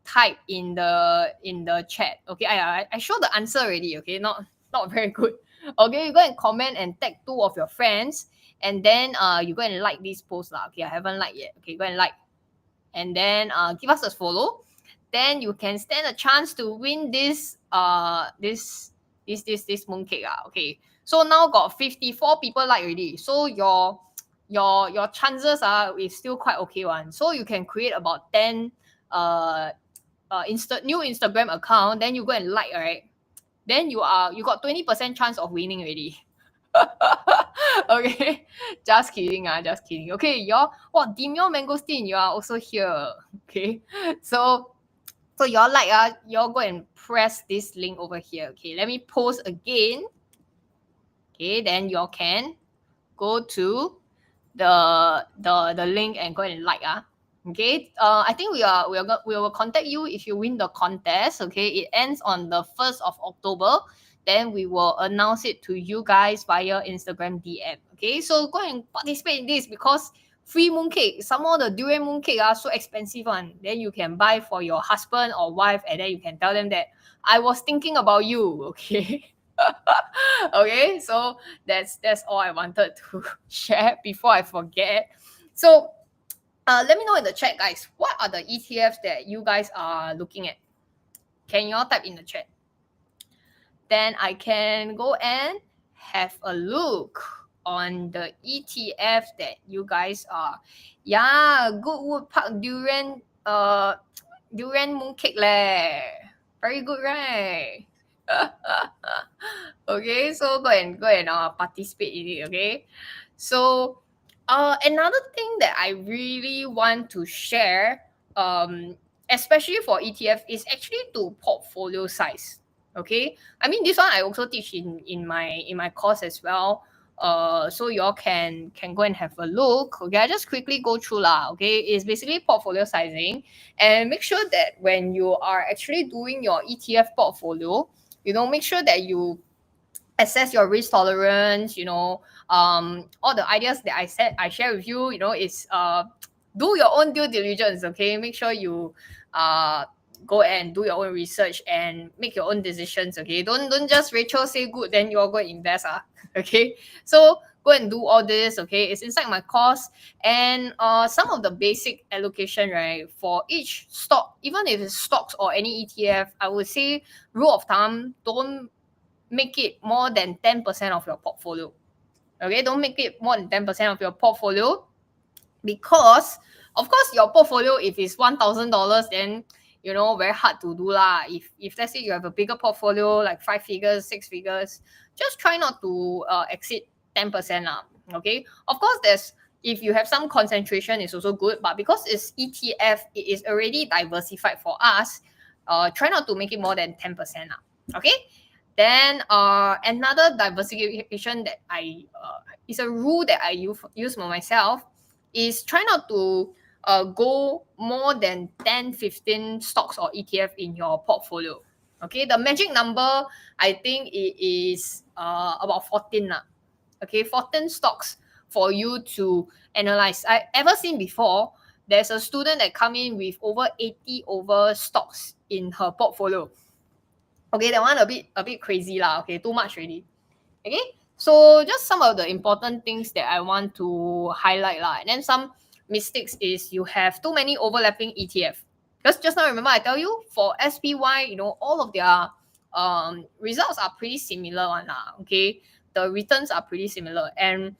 type in the chat. Okay, I show the answer already. Okay, not very good. Okay, you go and comment and tag 2 of your friends, and then you go and like this post lah. Okay, I haven't liked yet. Okay, go and like, and then give us a follow. Then you can stand a chance to win this this mooncake. Okay. So now got 54 people like already. So your chances are is still quite okay one. So you can create about 10 new Instagram account, then you go and like, right? Then you got 20% chance of winning already. Okay, just kidding, just kidding. Okay, Demio Mangosteen, you are also here. Okay, so y'all like y'all go and press this link over here. Okay, let me post again. Okay, then y'all can go to the link and go and like. Okay, I think we will contact you if you win the contest. Okay, it ends on the 1st of October. Then we will announce it to you guys via Instagram DM. Okay, so go and participate in this because free mooncake. Some more the durian mooncake are so expensive one. Then you can buy for your husband or wife, and then you can tell them that I was thinking about you. Okay. Okay, so that's all I wanted to share before I forget. So let me know in the chat, guys. What are the ETFs that you guys are looking at? Can you all type in the chat? Then I can go and have a look on the ETF that you guys are. Yeah, Goodwood Park durian mooncake leh. Very good, right? Okay, so go and participate in it. Okay, so another thing that I really want to share, especially for ETF, is actually to portfolio size. Okay, I mean this one I also teach in my course as well. So y'all can go and have a look. Okay, I just quickly go through lah. Okay, it's basically portfolio sizing, and make sure that when you are actually doing your ETF portfolio, make sure that you assess your risk tolerance. All the ideas that I share with you, is do your own due diligence. Okay, make sure you go and do your own research and make your own decisions. Okay, don't just Rachel say good then you're going to invest. Okay, so go and do all this. Okay, it's inside my course, and some of the basic allocation, right, for each stock, even if it's stocks or any ETF, I would say rule of thumb, don't make it more than 10% of your portfolio. Okay, don't make it more than 10% of your portfolio, because of course your portfolio, if it's $1,000, then very hard to do lah. If let's say you have a bigger portfolio like 5 figures, 6 figures, just try not to exceed 10% lah. Okay, of course if you have some concentration, it's also good, but because it's ETF, it is already diversified for us. Try not to make it more than 10% lah. Okay, then another diversification that is a rule that I use for myself, is try not to go more than 10, 15 stocks or ETF in your portfolio. Okay, the magic number, I think it is about 14 lah. Okay, 14 stocks for you to analyze. I ever seen before, there's a student that come in with over 80 stocks in her portfolio. Okay, that one a bit crazy lah. Okay, too much already. Okay, so just some of the important things that I want to highlight lah. And then some mistakes is you have too many overlapping ETF. Because just now, remember I tell you, for SPY, all of their results are pretty similar one lah. Okay, the returns are pretty similar, and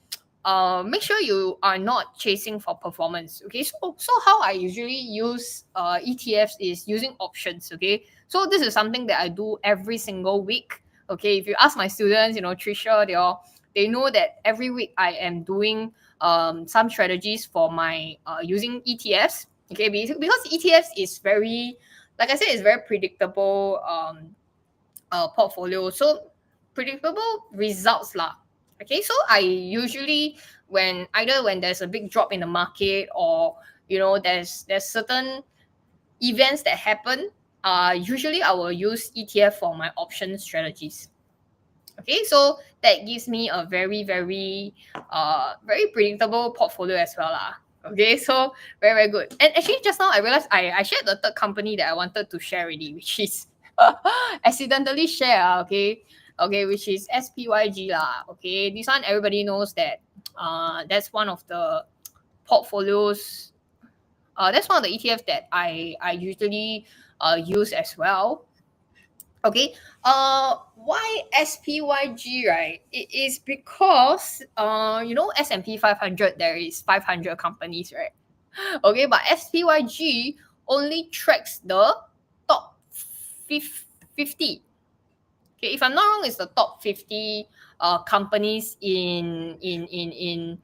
make sure you are not chasing for performance. Okay, so how I usually use ETFs is using options. Okay, so this is something that I do every single week. Okay, if you ask my students, Trisha, they know that every week I am doing some strategies for my using ETFs. Okay, because ETFs is very, like I said, it's very predictable portfolio, so predictable results lah. Okay, so I usually, when there's a big drop in the market, or there's certain events that happen, usually I will use ETF for my option strategies. Okay, so that gives me a very, very very predictable portfolio as well lah. Okay, so very, very good. And actually just now I realized I shared the third company that I wanted to share already, which is accidentally share. Okay, which is SPYG lah. Okay, this one everybody knows that that's one of the portfolios, that's one of the ETFs that I usually use as well. Okay. Why SPYG, right? It is because S&P 500, there is 500 companies, right? Okay, but SPYG only tracks the top 50. Okay, if I'm not wrong, it's the top 50 companies in the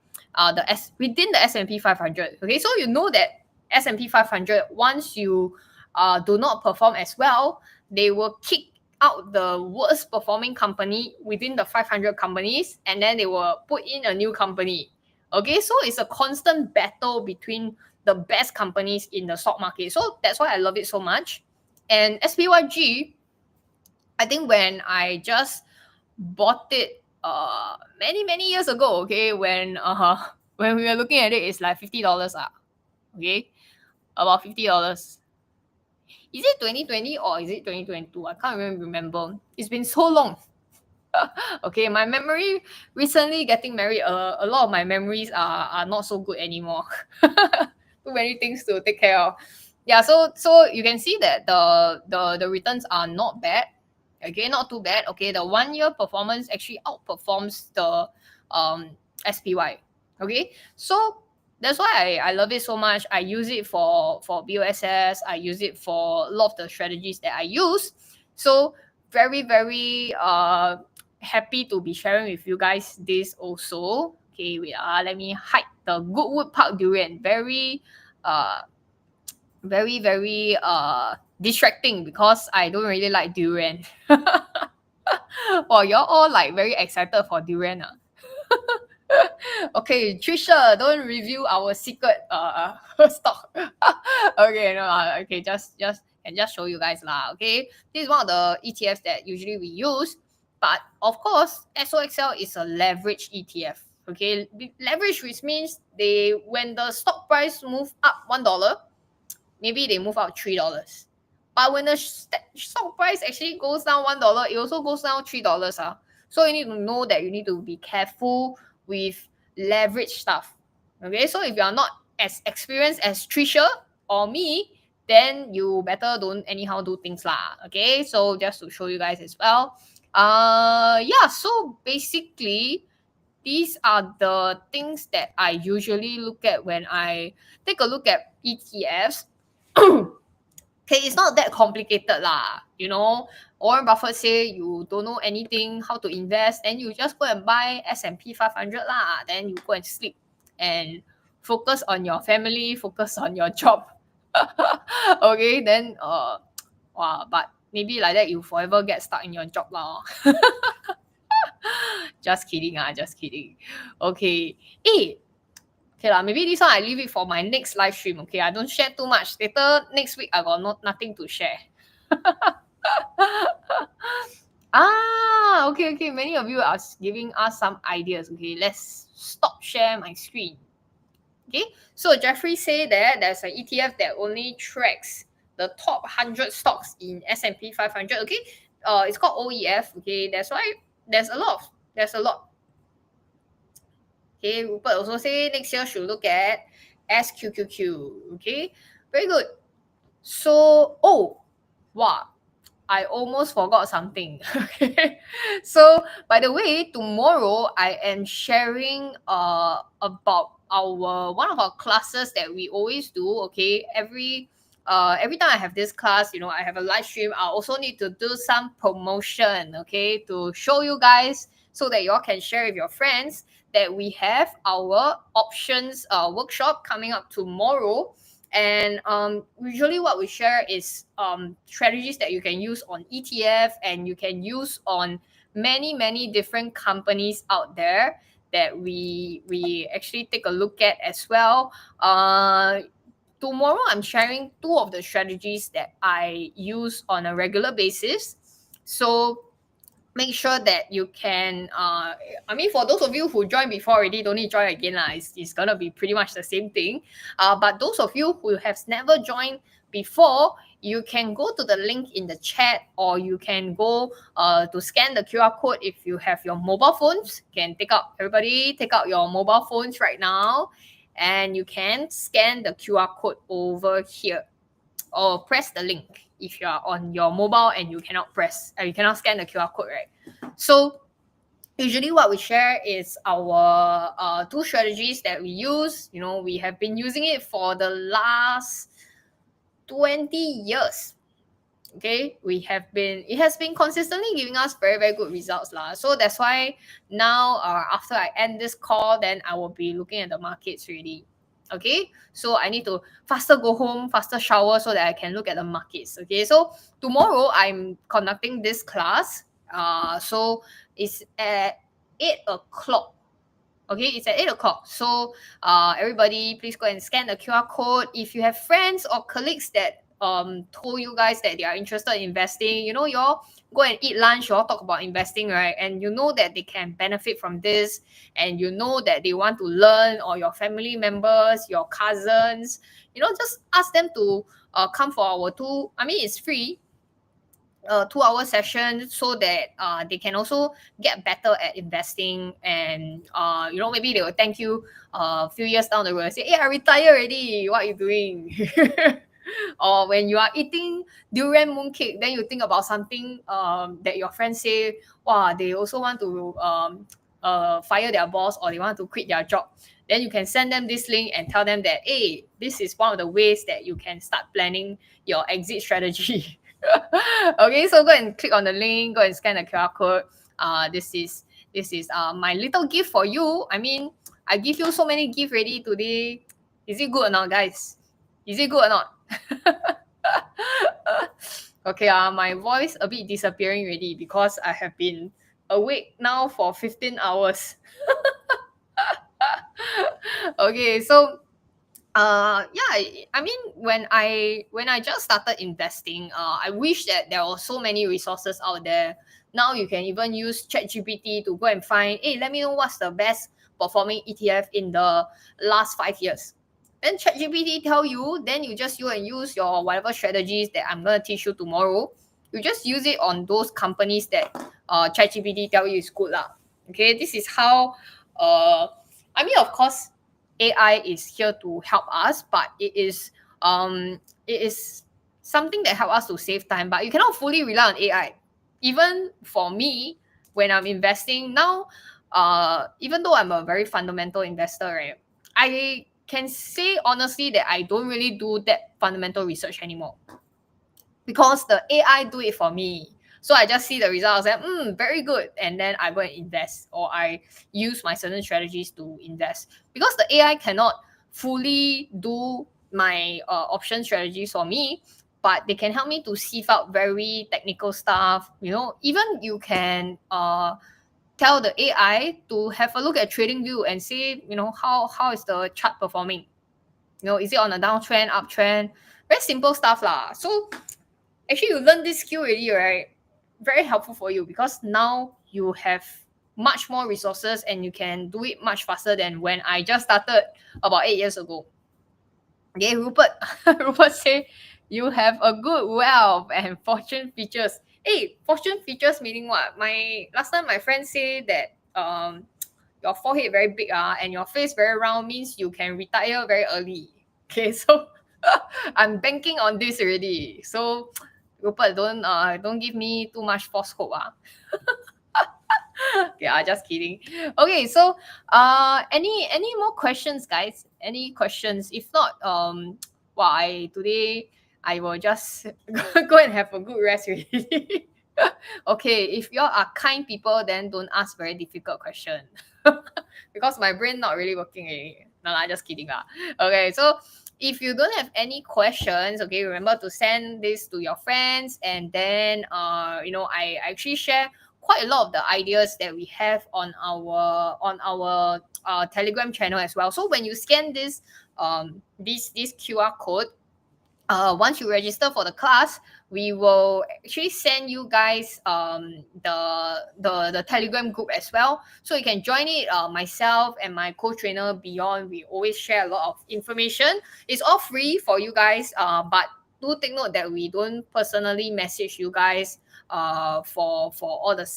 within the S&P 500. Okay, so you know that S&P 500, once you do not perform as well, they will kick out the worst performing company within the 500 companies, and then they will put in a new company. Okay, so it's a constant battle between the best companies in the stock market. So that's why I love it so much. And SPYG, I think when I just bought it many years ago, okay, when when we were looking at it, it's like $50 okay, about $50. Is it 2020 or is it 2022? I can't even remember. It's been so long. Okay, my memory recently getting married, a lot of my memories are not so good anymore. Too many things to take care of. Yeah, so you can see that the returns are not bad. Okay, not too bad. Okay, the 1 year performance actually outperforms the SPY. Okay, so that's why I love it so much. I use it for BOSS. I use it for a lot of the strategies that I use. So very happy to be sharing with you guys this also. Okay, wait, let me hide the Goodwood Park durian. Uh very distracting because I don't really like durian. Well, you're all like very excited for durian. Okay, Trisha, don't review our secret stock. Okay, no, okay, just show you guys lah. Okay, this is one of the ETFs that usually we use, but of course, SOXL is a leverage ETF. Okay, leverage, which means when the stock price move up $1, maybe they move out $3. But when the stock price actually goes down $1, it also goes down $3. So you need to know that you need to be careful with leverage stuff. Okay, so if you are not as experienced as Trisha or me, then you better don't anyhow do things lah. Okay, so just to show you guys as well. Yeah, so basically these are the things that I usually look at when I take a look at ETFs. Okay, it's not that complicated lah. Warren Buffett say you don't know anything how to invest, and you just go and buy S&P 500 lah. Then you go and sleep and focus on your family, focus on your job. Okay, then wow, but maybe like that you forever get stuck in your job lah. Just kidding just kidding. Okay. Okay lah, maybe this one I leave it for my next live stream. Okay, I don't share too much. Later next week I got nothing to share. Okay. Many of you are giving us some ideas. Okay, let's stop share my screen. Okay, so Jeffrey said that there's an ETF that only tracks the top 100 stocks in S&P 500. Okay, it's called OEF. Okay, that's why there's a lot. Okay, Rupert also say next year should look at SQQQ. Okay, very good. So, wow, I almost forgot something. Okay, so by the way, tomorrow I am sharing about one of our classes that we always do. Okay, every time I have this class, I have a live stream. I also need to do some promotion. Okay, to show you guys so that y'all can share with your friends that we have our options workshop coming up tomorrow. And usually what we share is strategies that you can use on ETF, and you can use on many different companies out there that we actually take a look at as well. Tomorrow I'm sharing two of the strategies that I use on a regular basis. So make sure that you can for those of you who joined before already, don't need to join again lah. It's gonna be pretty much the same thing. But those of you who have never joined before, you can go to the link in the chat, or you can go to scan the QR code if you have your mobile phones. Everybody take out your mobile phones right now, and you can scan the QR code over here. or press the link if you are on your mobile and you cannot scan the QR code, right? So usually what we share is our two strategies that we use. We have been using it for the last 20 years. Okay, it has been consistently giving us very, very good results lah. So that's why now, after I end this call, then I will be looking at the markets really. Okay, so I need to faster go home, faster shower, so that I can look at the markets. Okay, so tomorrow I'm conducting this class. So it's at 8 o'clock. Okay, it's at 8 o'clock. So everybody, please go and scan the QR code. If you have friends or colleagues that told you guys that they are interested in investing, you all go and eat lunch, you all talk about investing, right? And you know that they can benefit from this, and you know that they want to learn, or your family members, your cousins, just ask them to come for our it's free 2-hour session, so that they can also get better at investing. And maybe they will thank you a few years down the road and say, hey, I retire already, what are you doing? Or when you are eating durian mooncake, then you think about something that your friends say, wow, they also want to fire their boss, or they want to quit their job. Then you can send them this link and tell them that, hey, this is one of the ways that you can start planning your exit strategy. Okay, so go and click on the link, go and scan the QR code. This is my little gift for you. I give you so many gifts already today. Is it good or not, guys? Is it good or not? Okay, my voice a bit disappearing already because I have been awake now for 15 hours. Okay, so when I just started investing, I wish that there were so many resources out there. Now you can even use ChatGPT to go and find, hey, let me know what's the best performing ETF in the last 5 years. Then ChatGPT tell you, then you just use your whatever strategies that I'm gonna teach you tomorrow. You just use it on those companies that ChatGPT tell you is good lah. Okay, this is how of course AI is here to help us, but it is something that help us to save time. But you cannot fully rely on AI. Even for me, when I'm investing now, even though I'm a very fundamental investor, right, I can say honestly that I don't really do that fundamental research anymore, because the AI do it for me. So I just see the results and very good, and then I go and invest, or I use my certain strategies to invest, because the AI cannot fully do my option strategies for me, but they can help me to sieve out very technical stuff. Even you can tell the AI to have a look at TradingView and see, how is the chart performing. Is it on a downtrend, uptrend? Very simple stuff lah. So actually, you learn this skill already, right? Very helpful for you, because now you have much more resources and you can do it much faster than when I just started about 8 years ago. Okay, Rupert. Rupert say you have a good wealth and fortune features. Hey, fortune features meaning what? Last time my friend say that your forehead very big and your face very round means you can retire very early. Okay, so I'm banking on this already. So Rupert, don't give me too much false hope. Yeah, just kidding. Okay, so any more questions, guys? Any questions? If not, today I will just go and have a good rest already. Okay, if y'all are kind people, then don't ask very difficult question. Because my brain not really working already. No, just kidding lah. Okay, so if you don't have any questions, okay, remember to send this to your friends, and then I actually share quite a lot of the ideas that we have on our Telegram channel as well. So when you scan this QR code, once you register for the class, we will actually send you guys the Telegram group as well, so you can join it. Myself and my co-trainer Beyond, we always share a lot of information. It's all free for you guys, but do take note that we don't personally message you guys for all the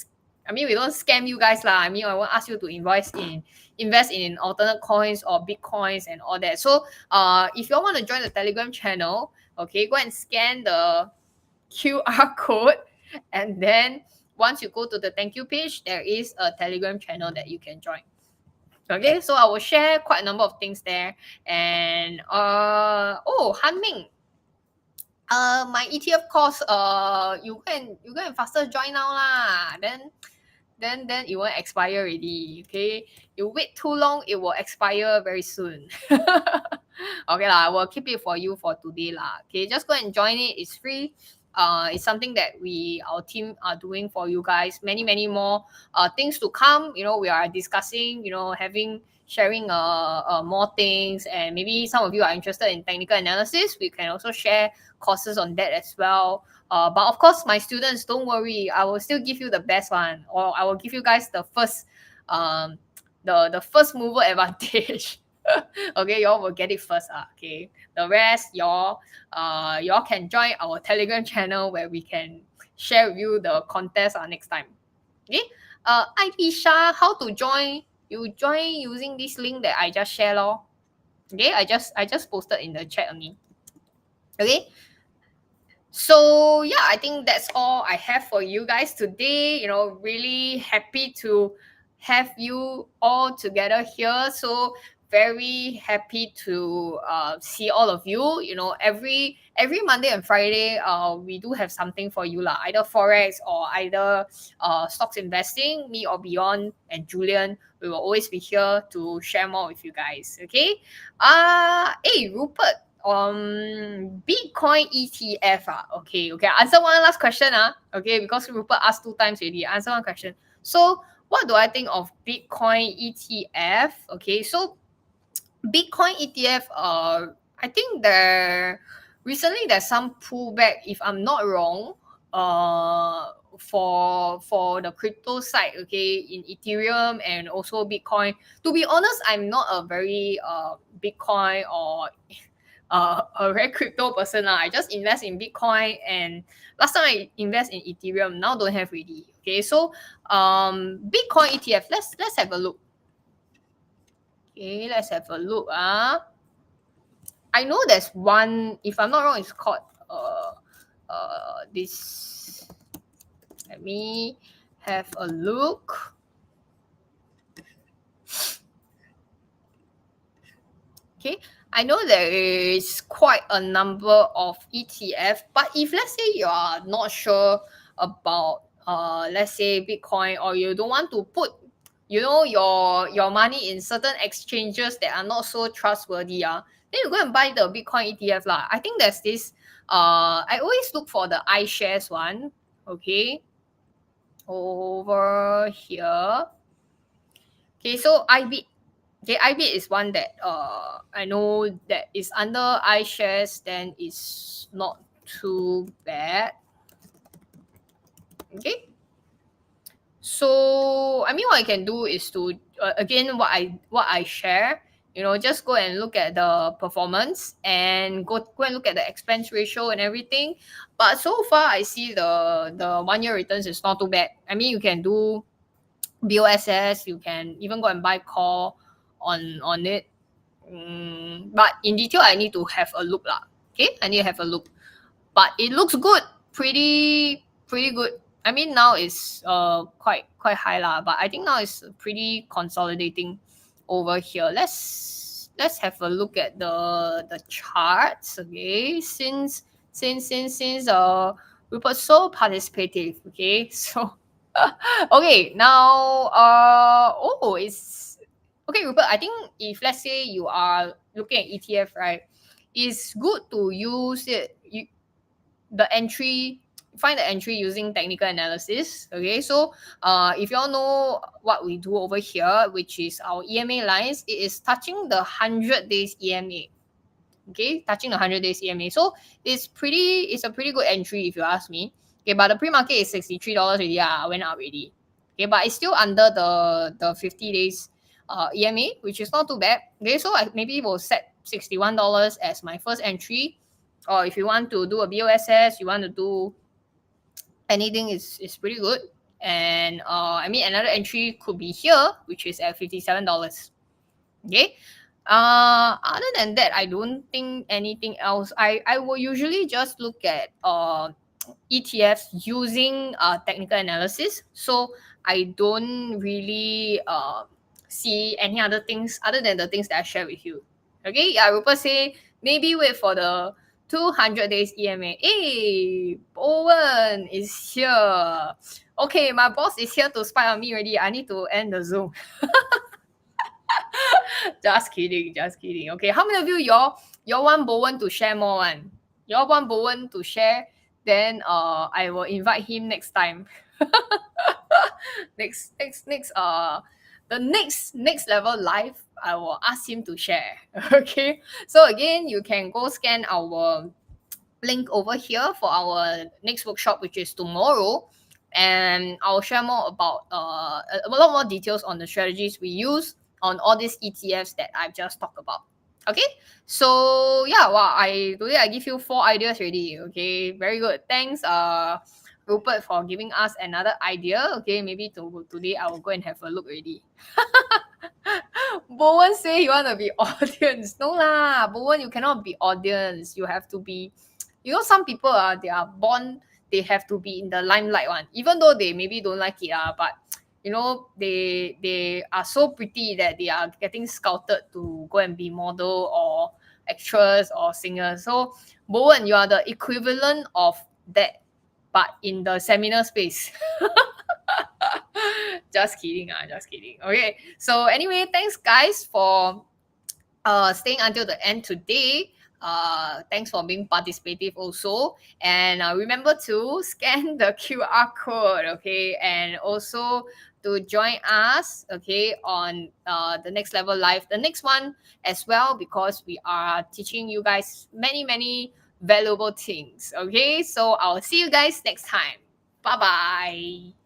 we don't scam you guys lah. I won't ask you to invest in alternate coins or bitcoins and all that. So if you all want to join the Telegram channel, Okay, go and scan the QR code, and then once you go to the thank you page, there is a Telegram channel that you can join. Okay, so I will share quite a number of things there. And oh, Han Ming, my ETF course, you go and faster join now lah. Then it won't expire already. Okay, you wait too long, it will expire very soon. Okay lah, I will keep it for you for today lah. Okay, just go and join it. It's free. It's something that our team are doing for you guys. Many more things to come. You know, we are discussing. You know, sharing more things, and maybe some of you are interested in technical analysis. We can also share courses on that as well. But of course, my students, don't worry. I will still give you the best one, or I will give you guys the first, the first mover advantage. Okay, y'all will get it first. Okay, the rest, y'all can join our Telegram channel where we can share with you the contest next time. Okay, Aisha, how to join? You join using this link that I just shared, lor. Okay, I just posted in the chat only. Okay. So yeah, I think that's all I have for you guys today. You know, really happy to have you all together here. So very happy to see all of you. You know, every Monday and Friday, we do have something for you lah. Either forex or either stocks investing. Me or Beyond and Julian, we will always be here to share more with you guys. Okay. Hey Rupert. Bitcoin ETF. Okay. Answer one last question. Okay, because Rupert asked 2 times already. Answer one question. So, what do I think of Bitcoin ETF? Okay, so Bitcoin ETF. I think recently there's some pullback, if I'm not wrong. For the crypto side, okay, in Ethereum and also Bitcoin. To be honest, I'm not a very Bitcoin or a very crypto person. I just invest in Bitcoin, and last time I invest in Ethereum, now don't have really. Okay, so Bitcoin ETF, let's have a look. Okay, let's have a look. I know there's one, if I'm not wrong, it's called this. Let me have a look. Okay, I know there is quite a number of ETF, but if let's say you are not sure about let's say Bitcoin, or you don't want to put your money in certain exchanges that are not so trustworthy, then you go and buy the Bitcoin ETF lah. I think there's this I always look for the iShares one. Okay, over here. Okay, so IB. Okay, IB is one that I know that is under iShares, then it's not too bad. Okay. So I mean, what I can do is to again what I share. You know, just go and look at the performance and go and look at the expense ratio and everything. But so far, I see the 1 year returns is not too bad. I mean, you can do BOSS, you can even go and buy call on it. But in detail, I need to have a look lah. Okay, I need to have a look. But it looks good, pretty good. I mean, now it's quite high lah. But I think now it's pretty consolidating over here. Let's have a look at the charts. Okay, since Rupert so participative. Okay, so okay, now it's okay, Rupert. I think if let's say you are looking at ETF, right, it's good to use it. Find the entry using technical analysis. Okay, so if you all know what we do over here, which is our EMA lines, it is touching the 100 days EMA. Okay, touching the 100 days EMA. So it's a pretty good entry if you ask me. Okay, but the pre-market is $63 already. Went up already. Okay, but it's still under the 50 days EMA, which is not too bad. Okay, so I maybe will set $61 as my first entry. Or if you want to do a BOSS, you want to do anything, is pretty good. And I mean, another entry could be here, which is at $57. Okay. Other than that, I don't think anything else. I will usually just look at ETFs using technical analysis. So I don't really see any other things other than the things that I share with you. Okay, yeah, Rupert say maybe wait for the 200 days EMA. Hey, Bowen is here. Okay, my boss is here to spy on me already. I need to end the Zoom. Just kidding, just kidding. Okay, how many of you y'all want Bowen to share more one? Y'all want Bowen to share? Then I will invite him next time. Next the next level live, I will ask him to share. Okay. So again, you can go scan our link over here for our next workshop, which is tomorrow. And I'll share more about a lot more details on the strategies we use on all these ETFs that I've just talked about. Okay, so yeah, well, today I give you 4 ideas already. Okay, very good. Thanks, Rupert, for giving us another idea. Okay, maybe today I will go and have a look already. Bowen say you want to be audience. No lah, Bowen, you cannot be audience. You have to be, some people they are born, they have to be in the limelight one. Even though they maybe don't like it, but they are so pretty that they are getting scouted to go and be model or actress or singer. So Bowen, you are the equivalent of that, but in the seminar space. Just kidding, just kidding. Okay. So anyway, thanks guys for staying until the end today. Thanks for being participative also. And remember to scan the QR code, okay? And also to join us, okay, on the next level live, the next one as well, because we are teaching you guys many, many valuable things, okay? So I'll see you guys next time. Bye bye.